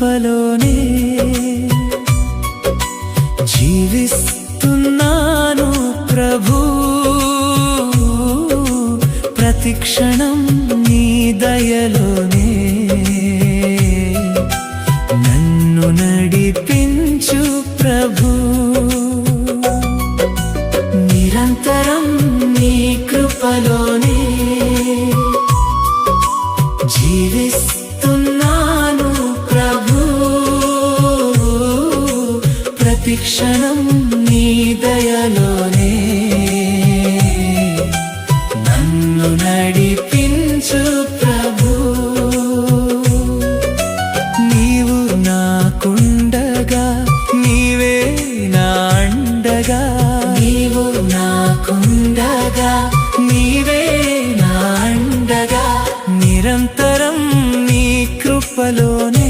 కృపలోనే జీవిస్తున్నాను ప్రభూ, ప్రతిక్షణం నీ దయలోనే నన్ను నడిపించు ప్రభూ, నిరంతరం నీ కృపలోనే జీవిస్తున్నాను ప్రభూ, ప్రతిక్షణం నీ దయలోనే నన్ను నడిపించు ప్రభూ. నీవు నాకుండగా నీవే నా అండగా, నీవు నాకుండగా నీవే నా అండగా, నిరంతరం నీ కృపలోనే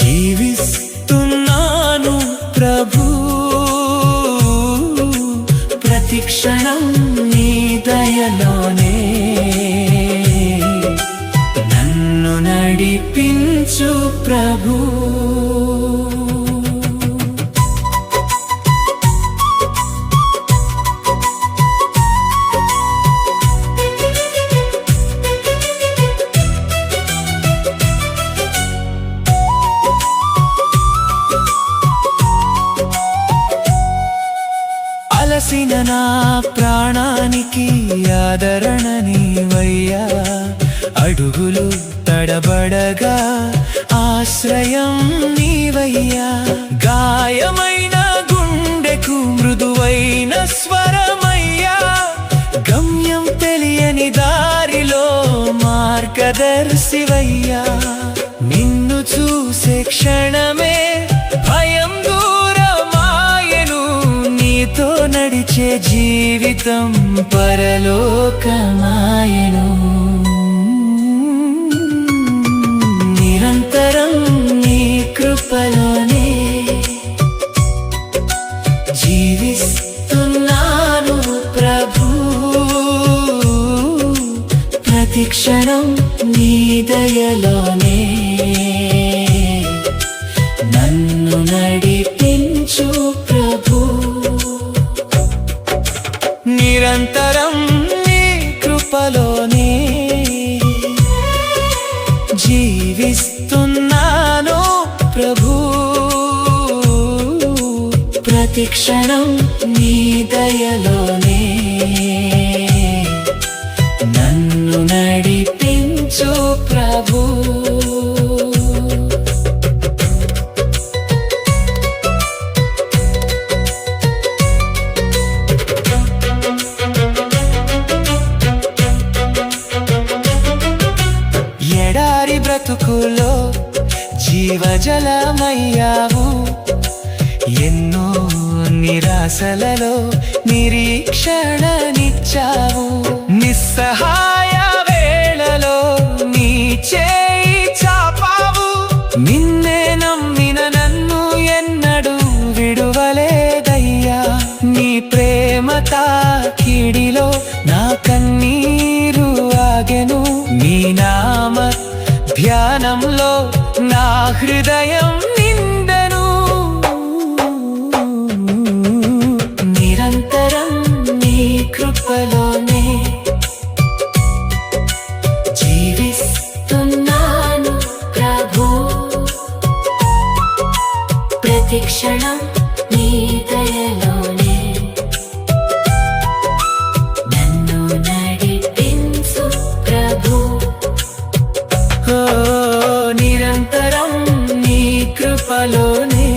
జీవిస్తున్నాను ప్రభూ, ప్రతిక్షణం నీ దయలోనే నన్ను నడిపించు ప్రభూ. అలసిన నా ప్రాణానికి ఆదరణ నీవయ్యా, అడుగులు తడబడగా ఆశ్రయం నీవయ్యా, గాయమైన గుండెకు మృదువైన స్వరమయ్యా, గమ్యం తెలియని దారిలో మార్గదర్శివయ్యా, నిన్ను చూసే క్షణమే భయం దూరమాయెను, నీతో నడిచే జీవితం పరలోకమాయెను, నిరంతరం నీ కృపలోనే జీవిస్తున్నాను ప్రభూ, ప్రతిక్షణం నీ దయలోనే నన్ను నడిపించు ప్రభూ, నిరంతరం నీ కృపలోనే జీవిస్తున్నాను ప్రభూ, ప్రతిక్షణం నీ దయలోనే నన్ను నడిపించు ప్రభూ. ఎడారి బ్రతుకులో జీవజలమయ్యావు, ఎన్నో నిరాశలలో నిరీక్షణనిచ్చావు, నిస్సహాయ వేళలో నీ చేయి చాపావు, నిన్నే నమ్మిన నన్ను ఎన్నడూ విడువలేదయ్యా, నీ ప్రేమ తాకిడిలో నా కన్నీరు ఆగెను, నీ నామ ధ్యానంలో నా హృదయం నిండెను, నిరంతరం నీ కృపలోనే జీవిస్తున్నాను ప్రభూ, ప్రతిక్షణం నీ దయలోనే నన్ను నడిపించు ప్రభూ, నిరంతరం నీ కృపలోనే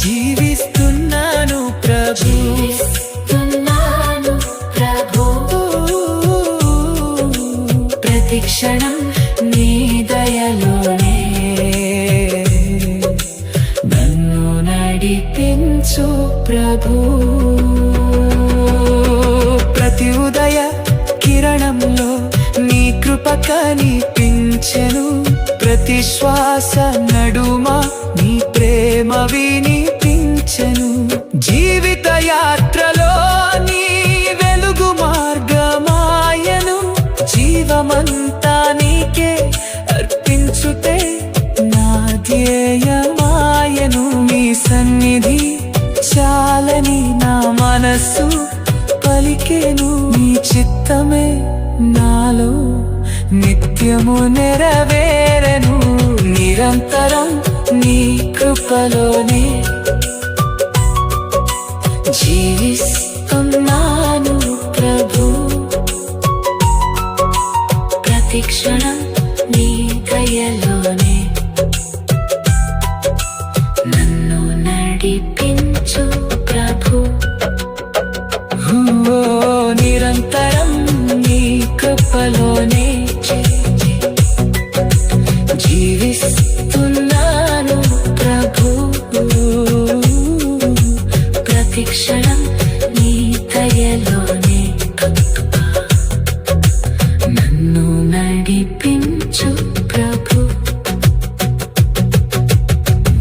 జీవిస్తున్నాను ప్రభూ, ప్రతిక్షణం నీ దయలోనే నన్ను నడిపించు ప్రభూ. ప్రతి ఉదయ కిరణంలో నీ కృప కనిపించెను, ప్రతి శ్వాస నడుమ నీ ప్రేమ వినిపించెను, జీవిత యాత్రలో నీ వెలుగు మార్గమాయను, జీవమంతా నీకే అర్పించుతే కావాలని నా మనసు పలికేను. నీ చిత్తమే నాలో నిత్యము నెరవేరెను. నిరంతరం నీ కృపలోనే జీవిస్తున్నాను ప్రభు. ప్రతిక్షణం నీ దయలోనే నన్ను నడిపించు ప్రభు. నిరంతరం నీ కృపలోనే జీవిస్తున్నాను ప్రభు. ప్రతిక్షణం నీ దయలోనే నన్ను నడిపించు ప్రభు.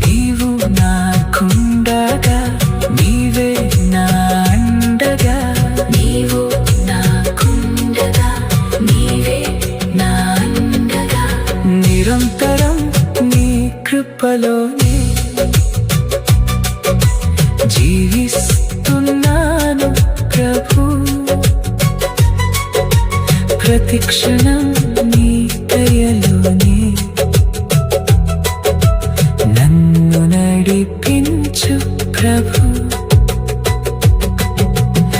నీవు నాకుండగా నీవే నా అండగా. నీవు నాకుండగా నీవే నా అండగా. నిరంతరం నీ కృపలోనే జీవిస్తున్నాను ప్రభు. ప్రతిక్షణం నీ దయలోనే నన్ను నడిపించు ప్రభు.